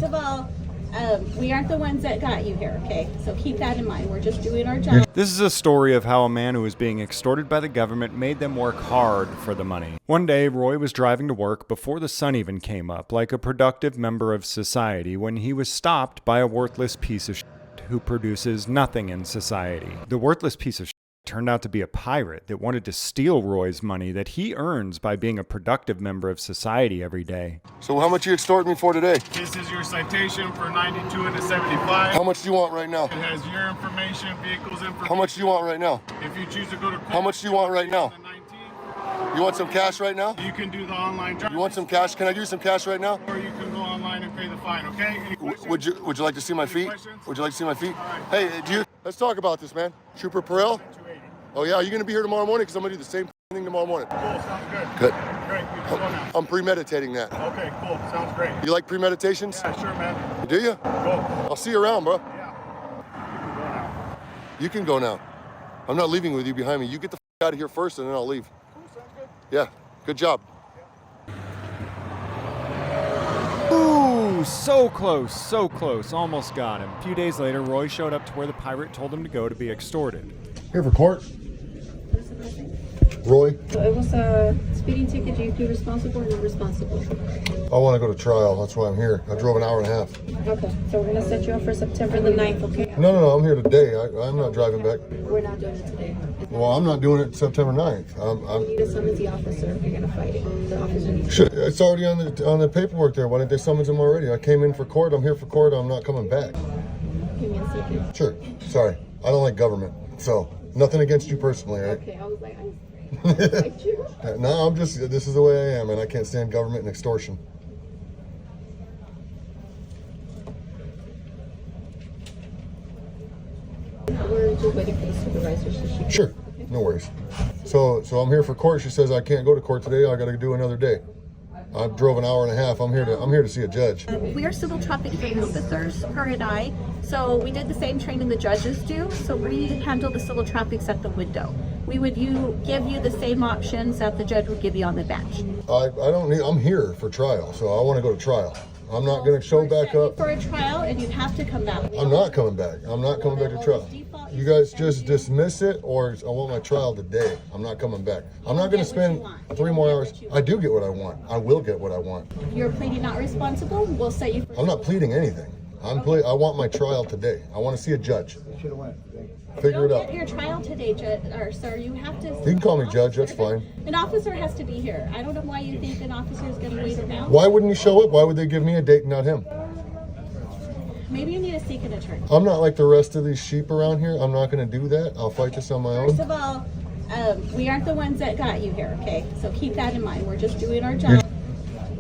First of all, we aren't the ones that got you here, okay? So keep that in mind. We're just doing our job. This is a story of how a man who was being extorted by the government made them work hard for the money. One day, Roy was driving to work before the sun even came up, like a productive member of society, when he was stopped by a worthless piece of shit who produces nothing in society. The worthless piece of shit turned out to be a pirate that wanted to steal Roy's money that he earns by being a productive member of society every day. So how much you extorting me for today? This is your citation for 92 and a 75. How much do you want right now? It has your information, vehicles information. How much do you want right now? If you choose to go to court, how much do you want right now? You want some cash right now? You can do the online drive. You want some cash? Can I give you some cash right now? Or you can go online and pay the fine, okay? Any questions? Would you like to see my feet? Questions? Would you like to see my feet? All right. Hey, let's talk about this, man. Trooper Perel? 280. Oh yeah, you're gonna be here tomorrow morning because I'm gonna do the same thing tomorrow morning. Cool, sounds good. Good. Great, you can go now. I'm premeditating that. Okay, cool, sounds great. You like premeditations? Yeah, sure, man. Do you? Go. I'll see you around, bro. Yeah. You can go now. I'm not leaving with you behind me. You get the out of here first and then I'll leave. Cool, sounds good. Yeah, good job. Ooh, so close, almost got him. A few days later, Roy showed up to where the pirate told him to go to be extorted. Here for court. Roy, So it was a speeding ticket. Do you feel responsible or not responsible? I want to go to trial. That's why I'm here. I drove an hour and a half. Okay, so we're gonna set you up for September the 9th, okay? No, I'm here today. I'm not driving back. We're not doing it today. Well, I'm not doing it September 9th. You need to summons the officer if you're gonna fight it. The officer needs Shit, it's already on the paperwork there. Why didn't they summons him already? I came in for court. I'm here for court. I'm not coming back. Give me a second. Sure. Sorry. I don't like government. So, nothing against you personally, right? Okay, I was like, I like you. No, this is the way I am, and I can't stand government and extortion. We're just waiting for the supervisor so she can... Sure. No worries. So I'm here for court. She says I can't go to court today. I got to do another day. I drove an hour and a half. I'm here to see a judge. We are civil traffic training officers, her and I. So we did the same training the judges do. So we handle the civil traffics at the window. We would give you the same options that the judge would give you on the bench. I'm here for trial, so I want to go to trial. I'm not going to show back up. For a trial, and you'd have to come back. I'm not coming back. I'm not coming back to trial. You guys just dismiss it, or I want my trial today. I'm not coming back. I'm not going to spend 3 more hours. I do get what I want. I will get what I want. You're pleading not responsible. We'll set you. I'm not pleading anything. I want my trial today. I want to see a judge. Figure it out. Your trial today, sir. You have to. You can call me judge. That's fine. An officer has to be here. I don't know why you think an officer is going to wait around. Why wouldn't he show up? Why would they give me a date and not him? Maybe you need to seek an attorney. I'm not like the rest of these sheep around here. I'm not going to do that. I'll fight this on my own. First of all, we aren't the ones that got you here, okay? So keep that in mind. We're just doing our job.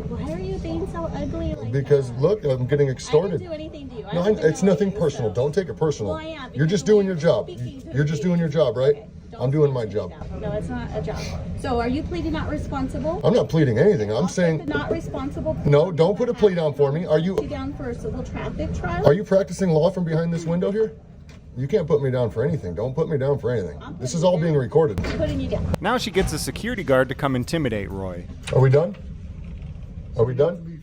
Why are you being so ugly like Because that? look, I'm getting I extorted. didn't do anything to you. No, it's nothing personal. Don't take it personal. Well, I am, You're just because doing your job. speaking to You're the just doing your job, right? Okay, I'm doing my job. No, it's not a job. So are you pleading not responsible? I'm not pleading anything. I'm saying Not responsible. no. Don't put a plea down for me. Are You you down for a civil traffic trial? are you practicing law from behind this window here? You can't put me down for anything. Don't put me down for anything. This is all being recorded. I'm putting you down. Now she gets a security guard to come intimidate Roy. Are we done? Are we done?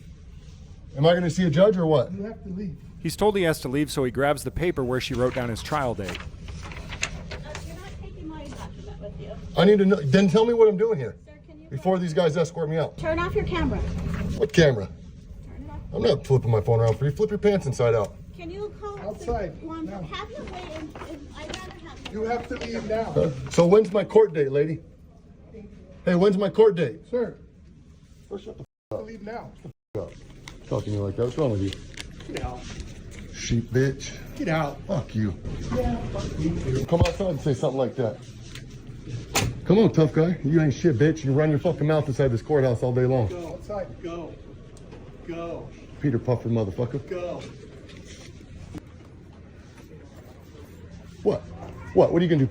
Am I going to see a judge or what? You have to leave. He's told he has to leave, so he grabs the paper where she wrote down his trial date. You're not taking my document with you. I need to know. Then tell me what I'm doing here Sir, can you before these guys escort me out. turn off your camera? What camera? Turn it off. I'm not flipping my phone around for you. Flip your pants inside out. Can you call Outside, now. Have you wait and I'd rather have You have to leave now. So when's my court date, lady? Hey, when's my court date? Sir, Shut the you have to leave now. up. Talking to you like that. What's wrong with you? Get out. Sheep bitch. Get out. Fuck you. Yeah, fuck you. Come outside and say something like that. Come on, tough guy. You ain't shit, bitch. You run your fucking mouth inside this courthouse all day long. Go outside. Go. Go. Peter Puffer, motherfucker. Go. What? What are you gonna do?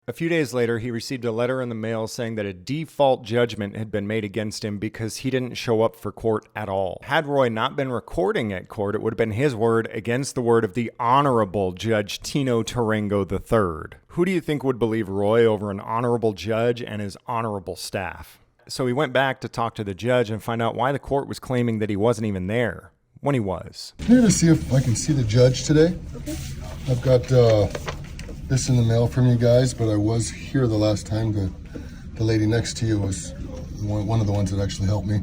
A few days later, he received a letter in the mail saying that a default judgment had been made against him because he didn't show up for court at all. Had Roy not been recording at court, it would have been his word against the word of the Honorable Judge Tino Tarango III. Who do you think would believe Roy over an honorable judge and his honorable staff? So he went back to talk to the judge and find out why the court was claiming that he wasn't even there. when he was. I'm here to see if I can see the judge today. Okay. I've got this in the mail from you guys, but I was here the last time. The lady next to you was one of the ones that actually helped me.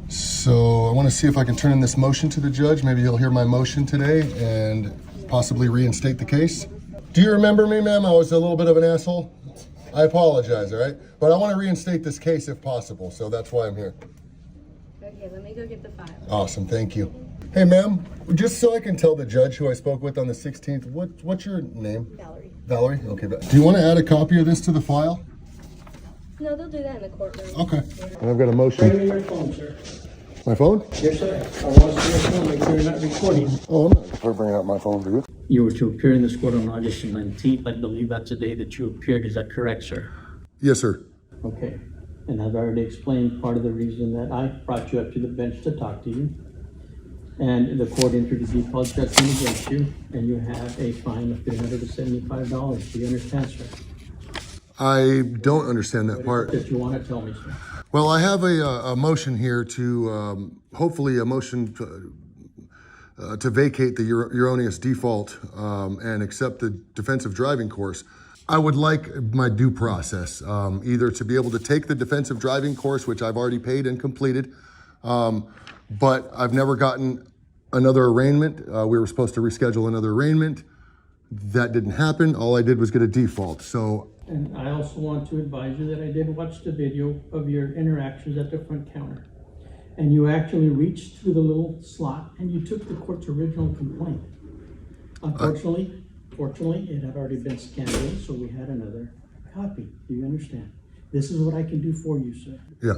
So I want to see if I can turn in this motion to the judge. Maybe he'll hear my motion today and possibly reinstate the case. Do you remember me, ma'am? I was a little bit of an asshole. I apologize, all right? But I want to reinstate this case if possible, so that's why I'm here. Okay, let me go get the file. Awesome, thank you. Hey, ma'am, just so I can tell the judge who I spoke with on the 16th, what's your name? Valerie. Valerie? Okay. Do you want to add a copy of this to the file? No, they'll do that in the courtroom. Okay. And I've got a motion. Bring me your phone, sir. My phone? Yes, sir. I want to see your phone, make sure you're not recording. Oh, I'm not bringing out my phone, do you? You were to appear in this court on August 19th. I believe that's the day that you appeared. Is that correct, sir? Yes, sir. Okay. And I've already explained part of the reason that I brought you up to the bench to talk to you. And the court entered a default judgment against you, and you have a fine of $375. Do you understand, sir? I don't understand that part. That you want to tell me, sir? Well, I have a motion here to, hopefully a motion to vacate the erroneous default and accept the defensive driving course. I would like my due process, either to be able to take the defensive driving course, which I've already paid and completed, but I've never gotten another arraignment. We were supposed to reschedule another arraignment. That didn't happen. All I did was get a default. So. And I also want to advise you that I did watch the video of your interactions at the front counter. And you actually reached through the little slot and you took the court's original complaint. Fortunately, it had already been scanned in, so we had another copy. Do you understand? This is what I can do for you, sir. Yeah.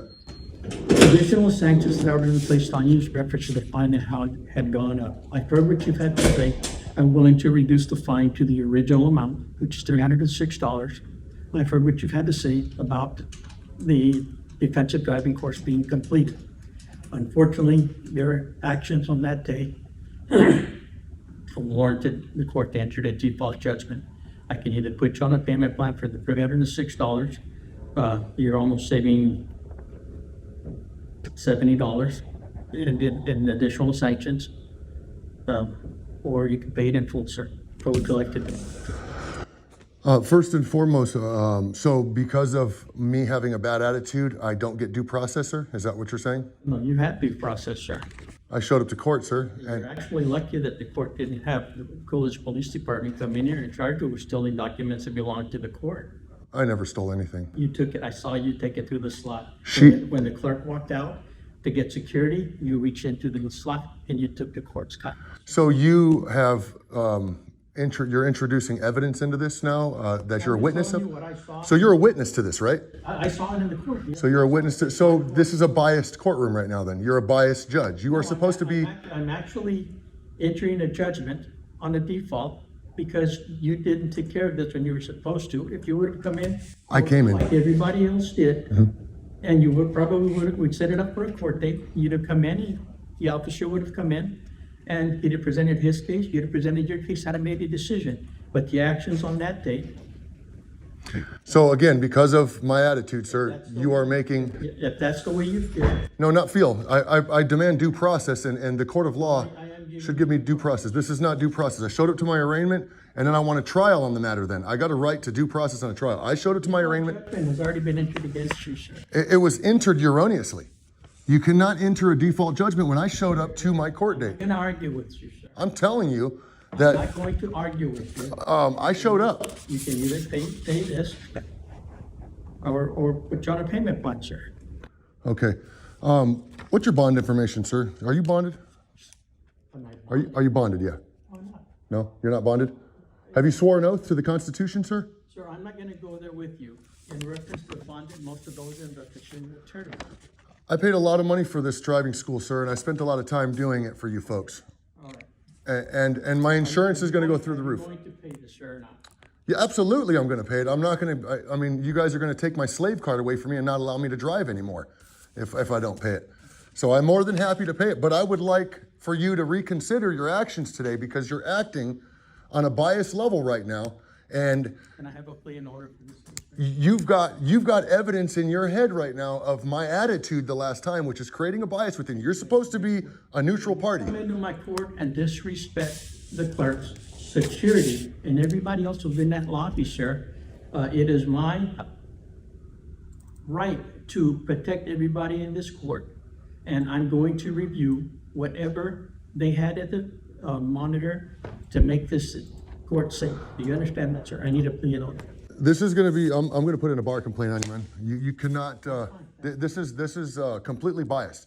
Additional sanctions that are already placed on you, reference to the fine and how it had gone up. I've heard what you've had to say. I'm willing to reduce the fine to the original amount, which is $306. I've heard what you've had to say about the defensive driving course being completed. Unfortunately, their actions on that day warranted the court to enter a default judgment. I can either put you on a payment plan for the $306. You're almost saving $70 in additional sanctions, or you can pay it in full, sir. What would you like to do? First and foremost, so because of me having a bad attitude, I don't get due process, sir? Is that what you're saying? No, you have due process, sir. I showed up to court, sir. You're actually lucky that the court didn't have the Coolidge Police Department come in here and charge you with stealing documents that belong to the court. I never stole anything. You took it, I saw you take it through the slot. She- When the clerk walked out to get security, you reached into the slot and you took the court's cut. So you have, you're introducing evidence into this now that you're a witness of? I'm telling you what I saw. So you're a witness to this, right? I saw it in the court. Yeah. So you're a witness to, so this is a biased courtroom right now then? You're a biased judge. You are supposed to be, I'm actually entering a judgment on a default because you didn't take care of this when you were supposed to. If you would have come in. I came in. Like everybody else did, and you would set it up for a court date. You'd have come in, the officer would have come in, and he'd have presented his case, you'd have presented your case, had made a decision. But the actions on that date. So again, because of my attitude, sir, you are making, If that's the way you feel. no, not feel. I demand due process and the court of law should give me due process. This is not due process. I showed up to my arraignment and then I want a trial on the matter then. I got a right to due process on a trial. I showed up to my arraignment. Judgment has already been entered against you, sir. It was entered erroneously. You cannot enter a default judgment when I showed up to my court date. I'm going to argue with you, sir. I'm telling you I'm that not going to argue with you. I showed up. You can either pay this or put you on a payment plan, sir. Okay. What's your bond information, sir? Are you bonded? Are you bonded? Yeah. No, you're not bonded? Have you sworn an oath to the Constitution, sir? Sir, I'm not going to go there with you. In reference to bonded, most of those in the attorney. I paid a lot of money for this driving school, sir, and I spent a lot of time doing it for you folks. All right. And my insurance is going to go through the roof. Are you going to pay this, sir, or not? Yeah, absolutely I'm going to pay it. I'm not going to, I mean, you guys are going to take my slave card away from me and not allow me to drive anymore if I don't pay it. So I'm more than happy to pay it, but I would like for you to reconsider your actions today because you're acting on a biased level right now. And Can I have a plea in order for this? you've got evidence in your head right now of my attitude the last time, which is creating a bias within you. You're supposed to be a neutral party. Come into my court and disrespect the clerks, security, and everybody else who's in that lobby, sir. It is my right to protect everybody in this court, and I'm going to review whatever they had at the monitor to make this court safe. Do you understand that, sir? I need a plea in order. This is going to be, I'm going to put in a bar complaint on you, man. You cannot, this is completely biased.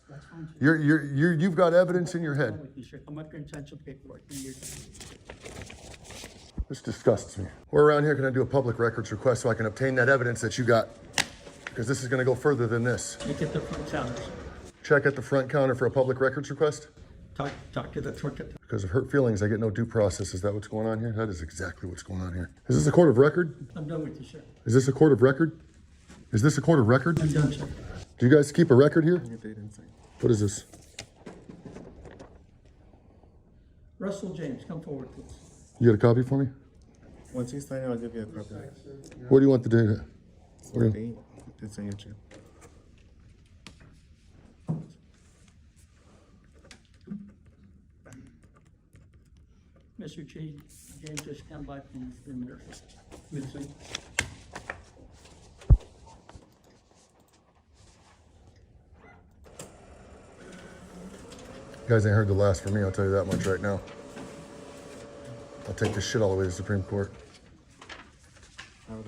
You've got evidence in your head. Come up here and sign some paperwork. This disgusts me. We're around here, can I do a public records request so I can obtain that evidence that you got? Because this is going to go further than this. Look at the front counters. Check at the front counter for a public records request? Talk to the clerk. Because of hurt feelings, I get no due process. Is that what's going on here? That is exactly what's going on here. Is this a court of record? I'm done with you, sir. Is this a court of record? Is this a court of record? I'm done, sir. Do you guys keep a record here? What is this? Russell James, come forward, please. You got a copy for me? Once you sign it, I'll give you a copy. Where do you want the data? Where- It's on YouTube. Mr. Chief, James just come by from the nurse. Missing. You guys ain't heard the last from me, I'll tell you that much right now. I'll take this shit all the way to the Supreme Court.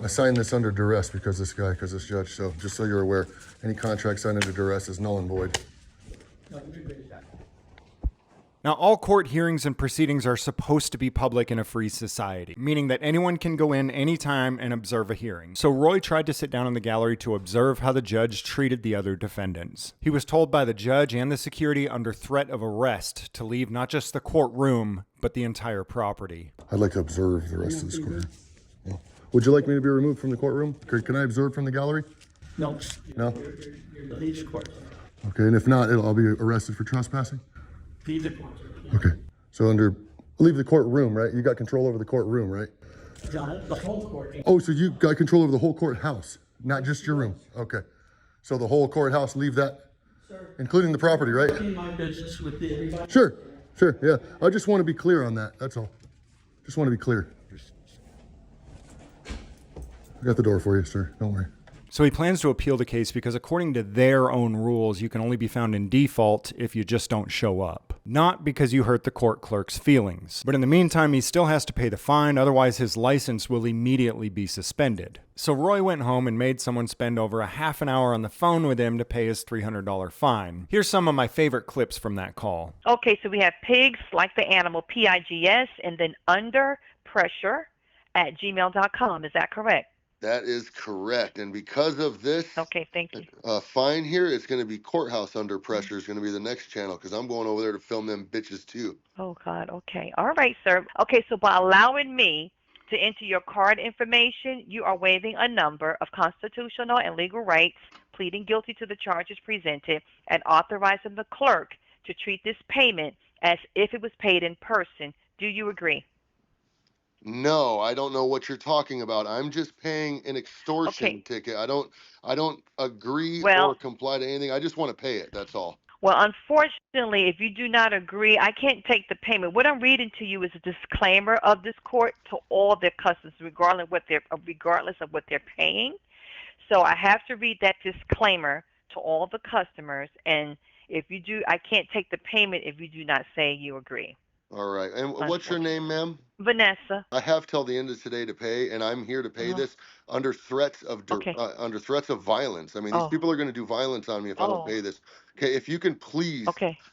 I signed this under duress because this judge, so just so you're aware, any contract signed under duress is null and void. No, you're good at that. Now, all court hearings and proceedings are supposed to be public in a free society, meaning that anyone can go in anytime and observe a hearing. So Roy tried to sit down in the gallery to observe how the judge treated the other defendants. He was told by the judge and the security under threat of arrest to leave not just the courtroom, but the entire property. I'd like to observe the rest of this court. Yeah. Would you like me to be removed from the courtroom? Can I observe from the gallery? No. No? You're the lead court. Okay, and if not, I'll be arrested for trespassing? Lead the court. Okay, so leave the courtroom, right? You got control over the courtroom, right? The whole court. Oh, so you got control over the whole courthouse, not just your room? Okay. So the whole courthouse, leave that, including the property, right? In my business with everybody. Sure, yeah. I just want to be clear on that, that's all. Just want to be clear. I got the door for you, sir, don't worry. So he plans to appeal the case because according to their own rules, you can only be found in default if you just don't show up. Not because you hurt the court clerk's feelings. But in the meantime, he still has to pay the fine, otherwise his license will immediately be suspended. So Roy went home and made someone spend over a half an hour on the phone with him to pay his $300 fine. Here's some of my favorite clips from that call. Okay, so we have pigs, like the animal, PIGS, and then under pressure at gmail.com. Is that correct? That is correct. And because of this Okay, thank you. fine here, it's going to be courthouse under pressure is going to be the next channel because I'm going over there to film them bitches too. Oh, God. Okay. All right, sir. Okay, so by allowing me to enter your card information, you are waiving a number of constitutional and legal rights, pleading guilty to the charges presented, and authorizing the clerk to treat this payment as if it was paid in person. Do you agree? No, I don't know what you're talking about. I'm just paying an extortion ticket. I don't agree or comply to anything. I just want to pay it. That's all. Well, unfortunately, if you do not agree, I can't take the payment. What I'm reading to you is a disclaimer of this court to all their customers, regardless of what they're paying. So I have to read that disclaimer to all the customers. And if you do, I can't take the payment if you do not say you agree. All right. And what's your name, ma'am? Vanessa. I have till the end of today to pay, and I'm here to pay this under threats of violence. I mean, these people are going to do violence on me if I don't pay this. Okay, if you can please,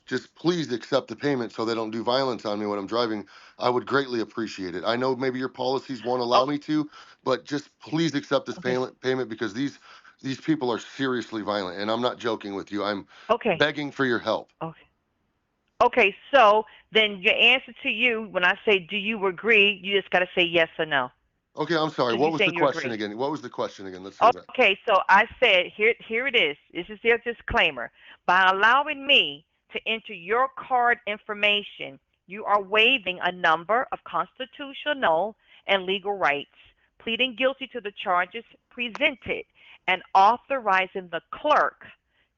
just please accept the payment so they don't do violence on me when I'm driving, I would greatly appreciate it. I know maybe your policies won't allow me to, but just please accept this payment because these people are seriously violent, and I'm not joking with you. I'm begging for your help. Okay, so then your answer to you, when I say, do you agree, you just got to say yes or no. Okay, I'm sorry. What was the question again? What was the question again? Let's hear that. Okay, so I said, here it is. This is their disclaimer. By allowing me to enter your card information, you are waiving a number of constitutional and legal rights, pleading guilty to the charges presented, and authorizing the clerk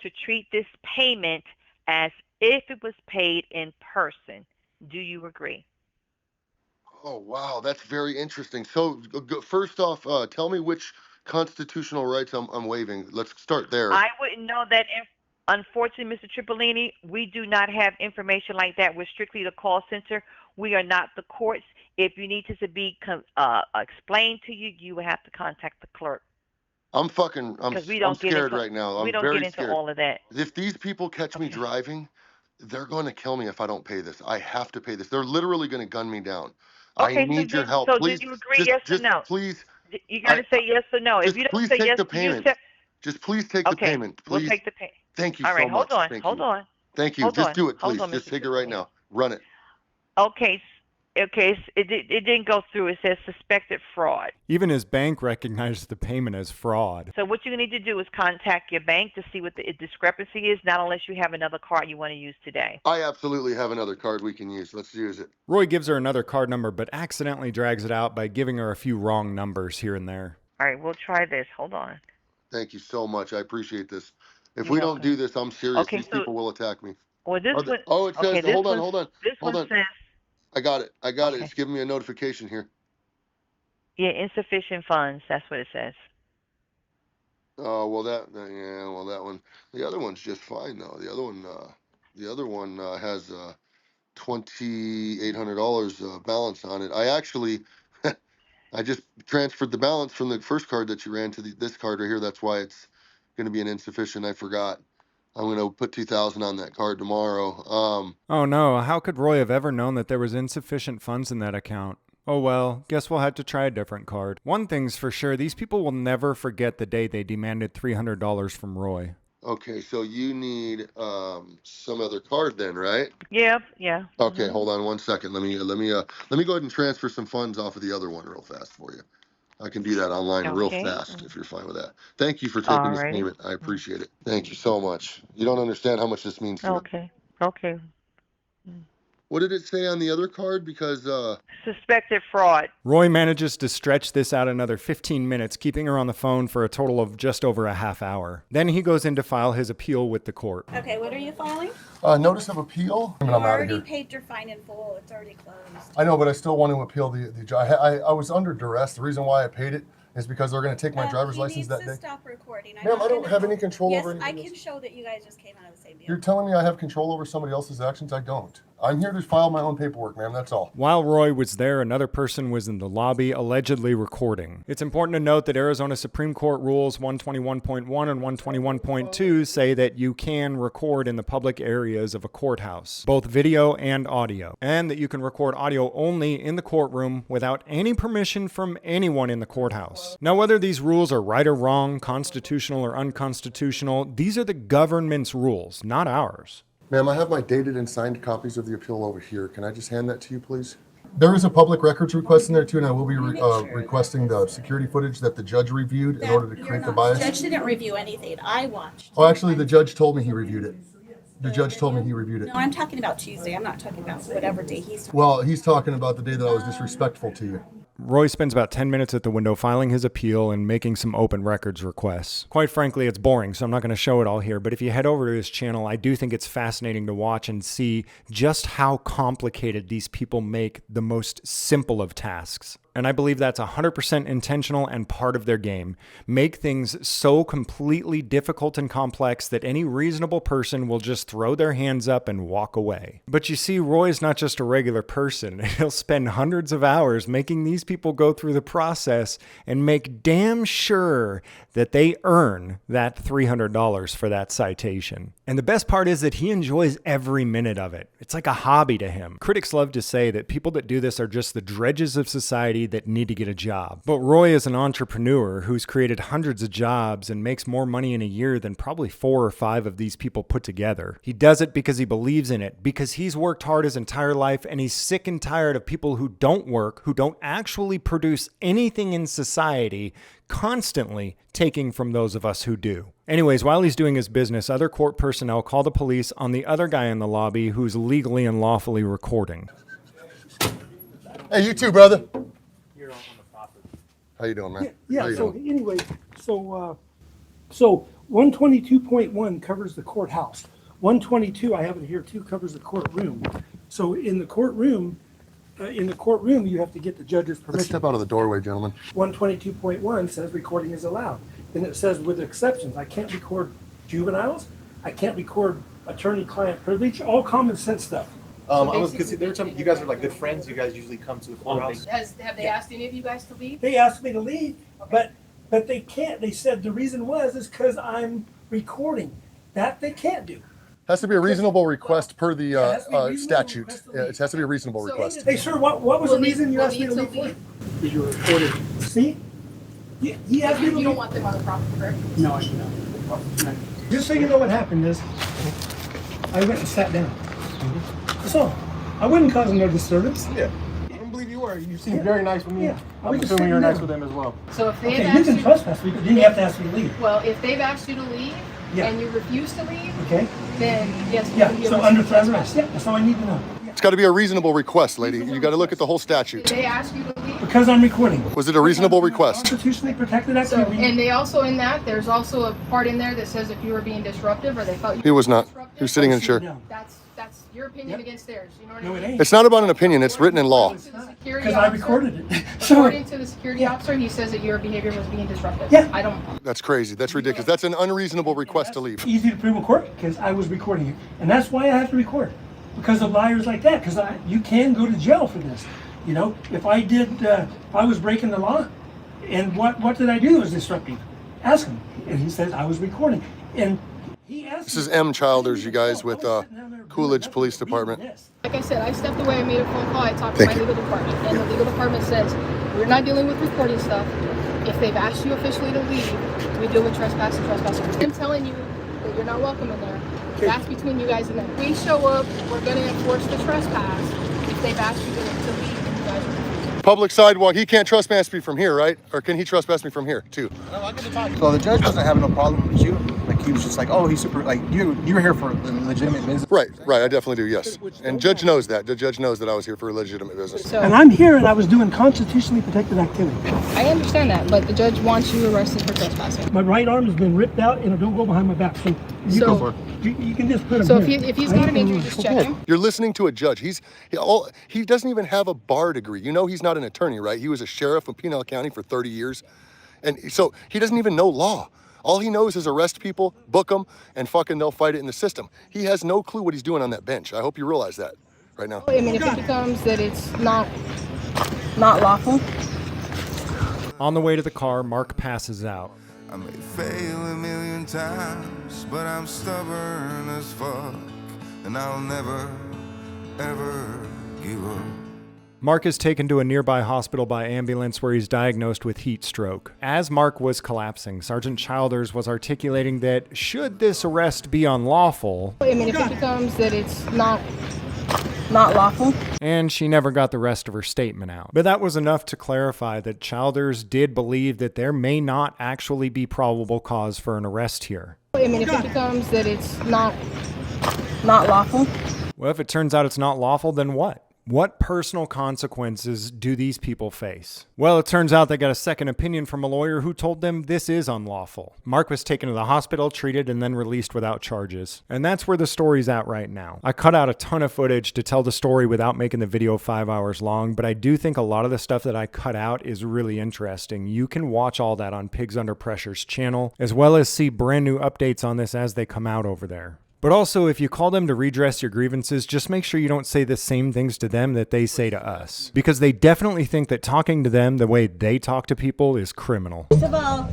to treat this payment as if it was paid in person. Do you agree? Oh, wow, that's very interesting. So, first off, tell me which constitutional rights I'm waiving. Let's start there. I wouldn't know that. Unfortunately, Mr. Tripolini, we do not have information like that. We're strictly the call center. We are not the courts. If you need to be explained to you, you will have to contact the clerk. I'm scared right now. We I'm don't get very into scared. all of that. If these people catch me driving, they're going to kill me if I don't pay this. I have to pay this. They're literally going to gun me down. I Okay, need your help. so Please, do you agree, yes or no? please. You got to say yes or no. If Just you don't please say take yes, the payment. Just please take the okay, payment. we'll Please. take the payment. Thank you All right, so much. hold on. Thank you. Hold Just on. do it, please. Hold on, Just Mr. take it right now. Run it. Okay, it didn't go through. It says suspected fraud. Even his bank recognized the payment as fraud. So what you need to do is contact your bank to see what the discrepancy is, not unless you have another card you want to use today. I absolutely have another card we can use. Let's use it. Roy gives her another card number, but accidentally drags it out by giving her a few wrong numbers here and there. All right, we'll try this. Hold on. Thank you so much. I appreciate this. If You're we welcome. don't do this, I'm serious. Okay, These so- people will attack me. Well, this one. Oh, it says, okay, this hold on. This Hold one on. says, I got it. it. Okay. It's giving me a notification here. yeah, insufficient funds. That's what it says. Oh, well, that one. The other one's just fine, though. The other one has $2,800 balance on it. I actually, I just transferred the balance from the first card that you ran to this card right here. That's why it's going to be an insufficient. I forgot. I'm going to put 2,000 on that card tomorrow. Oh no, how could Roy have ever known that there was insufficient funds in that account? Oh well, guess we'll have to try a different card. One thing's for sure, these people will never forget the day they demanded $300 from Roy. Okay, so you need some other card then, right? Yeah. Okay, hold on 1 second. Let me go ahead and transfer some funds off of the other one real fast for you. I can do that online real Okay. fast if you're fine with that. Thank you for taking this Alrighty. payment. I appreciate it. Thank you so much. You don't understand how much this means to me. Okay. What did it say on the other card? Because Suspected fraud. Roy manages to stretch this out another 15 minutes, keeping her on the phone for a total of just over a half hour. Then he goes in to file his appeal with the court. Okay, what are you filing? notice of appeal. You already paid your fine in full. It's already closed. I know, but I still want to appeal the I was under duress. The reason why I paid it is because they're going to take my driver's license that day. Stop recording. Ma'am, I don't have any control over Yes, anything. I can show that you guys just came out of the same deal. You're telling me I have control over somebody else's actions? I don't. I'm here to file my own paperwork, ma'am. That's all. While Roy was there, another person was in the lobby allegedly recording. It's important to note that Arizona Supreme Court Rules 121.1 and 121.2 say that you can record in the public areas of a courthouse, both video and audio, and that you can record audio only in the courtroom without any permission from anyone in the courthouse. Now, whether these rules are right or wrong, constitutional or unconstitutional, these are the government's rules, not ours. Ma'am, I have my dated and signed copies of the appeal over here. Can I just hand that to you, please? There is a public records request in there too, and I will be requesting the security footage that the judge reviewed in order to create the bias. The judge didn't review anything. I watched. Oh, actually, the judge told me he reviewed it. The judge told me he reviewed it. No, I'm talking about Tuesday. I'm not talking about whatever day he's talking. Well, he's talking about the day that I was disrespectful to you. Roy spends about 10 minutes at the window filing his appeal and making some open records requests. Quite frankly, it's boring, so I'm not going to show it all here, but if you head over to his channel, I do think it's fascinating to watch and see just how complicated these people make the most simple of tasks. And I believe that's 100% intentional and part of their game. Make things so completely difficult and complex that any reasonable person will just throw their hands up and walk away. But you see, Roy's not just a regular person. He'll spend hundreds of hours making these people go through the process and make damn sure that they earn that $300 for that citation. And the best part is that he enjoys every minute of it. It's like a hobby to him. Critics love to say that people that do this are just the dredges of society that need to get a job. But Roy is an entrepreneur who's created hundreds of jobs and makes more money in a year than probably 4 or 5 of these people put together. He does it because he believes in it, because he's worked hard his entire life and he's sick and tired of people who don't work, who don't actually produce anything in society, constantly taking from those of us who do. Anyways, while he's doing his business, other court personnel call the police on the other guy in the lobby who's legally and lawfully recording. Hey, you too, brother. here on the property. How you doing, man? How Yeah, you so doing? anyway, so 122.1 covers the courthouse. 122, I have it here too, covers the courtroom. So in the courtroom, you have to get the judge's Let's permission. step out of the doorway, gentlemen. 122.1 says recording is allowed. Then it says with exceptions. I can't record juveniles. I can't record attorney-client privilege, all common sense stuff. I was because they were telling me you guys are like good friends. You guys usually come to the courthouse. Have they asked any of you guys to leave? They asked me to leave, but they can't. They said the reason is because I'm recording. That they can't do. Has to be a reasonable request per the it has to be a reasonable statute. request to Yeah, it has to be a reasonable So- request. Hey, sir, what was the reason you asked me to We'll leave need for? You recorded. See? He asked me to You leave. don't want them on the property, correct? No, I do not. Just so you know what happened is, I went and sat down. That's all. I wouldn't cause no disturbance. Yeah. I don't believe you were. You seem very nice with me. Yeah, I I'm was just assuming you're sitting nice down. with them as well. So if they've Okay, you asked can you, trespass me, but then you have to ask me to leave. well, if they've asked you to leave Yeah. and you refuse to leave, Okay? then yes, you Yeah, can be so arrested under for threat of trespassing. arrest. Yeah, that's all I need to know. Yeah. It's got to be a reasonable request, lady. You got to look at the whole statute. Did they ask you to leave? Because I'm recording. Was it a reasonable request? Constitutionally protected So, activity. and they also in that, there's also a part in there that says if you were being disruptive or they felt you He was were not. disruptive, He was sitting in a chair. Down. That's your opinion Yep. against theirs. You know what No, I it mean? ain't. It's not about an opinion. It's written in law. Because I recorded it. So, According to the security officer, he says that your behavior was being disruptive. Yeah. I don't. That's crazy. That's ridiculous. That's an unreasonable request to leave. easy to prove in court because I was recording it. And that's why I have to record. Because of liars like that. Because you can go to jail for this. You know, if I was breaking the law, and what did I do that was disruptive? Ask him. And he says I was recording. And he asked This is M. Childers, you guys, with Coolidge Police Department. Like I said, I stepped away, I made a phone call, I talked to my legal department, and the legal department says, we're not dealing with recording stuff. If they've asked you officially to leave, we deal with trespass and trespassing. I'm telling you that you're not welcome in there. That's between you guys and them. If we show up, we're gonna enforce the trespass. If they've asked you to leave, you guys are. Public sidewalk. He can't trespass me from here, right? Or can he trespass me from here, too? No, I get to talk. So the judge doesn't have no problem with you. Like he was just like, oh, he's super. Like you're here for legitimate business. Right. I definitely do, yes. And judge knows that. The judge knows that I was here for legitimate business. So And I'm here and I was doing constitutionally protected activity. I understand that, but the judge wants you arrested for trespassing. My right arm has been ripped out and don't go behind my back. So you, So- you can just put him So here. if he's I got ain't an injury, gonna just move. check him. You're listening to a judge. He doesn't even have a bar degree. You know he's not an attorney, right? He was a sheriff in Pinal County for 30 years. And so he doesn't even know law. All he knows is arrest people, book them, and fucking they'll fight it in the system. He has no clue what he's doing on that bench. I hope you realize that right now. I mean, if it becomes that it's not lawful. On the way to the car, Mark passes out. I may fail a million times, but I'm stubborn as fuck, and I'll never, ever give up. Mark is taken to a nearby hospital by ambulance where he's diagnosed with heat stroke. As Mark was collapsing, Sergeant Childers was articulating that should this arrest be unlawful, I mean, if it becomes that it's not lawful. and she never got the rest of her statement out. But that was enough to clarify that Childers did believe that there may not actually be probable cause for an arrest here. I mean, if it becomes that it's not lawful. Well, if it turns out it's not lawful, then what? What personal consequences do these people face? Well, it turns out they got a second opinion from a lawyer who told them this is unlawful. Mark was taken to the hospital, treated, and then released without charges. And that's where the story's at right now. I cut out a ton of footage to tell the story without making the video 5 hours long, but I do think a lot of the stuff that I cut out is really interesting. You can watch all that on Pigs Under Pressure's channel, as well as see brand new updates on this as they come out over there. But also, if you call them to redress your grievances, just make sure you don't say the same things to them that they say to us. Because they definitely think that talking to them the way they talk to people is criminal. First of all,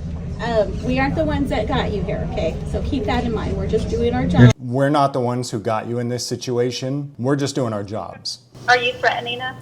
we aren't the ones that got you here, okay? So keep that in mind. We're just doing our job. We're not the ones who got you in this situation. We're just doing our jobs. Are you threatening us?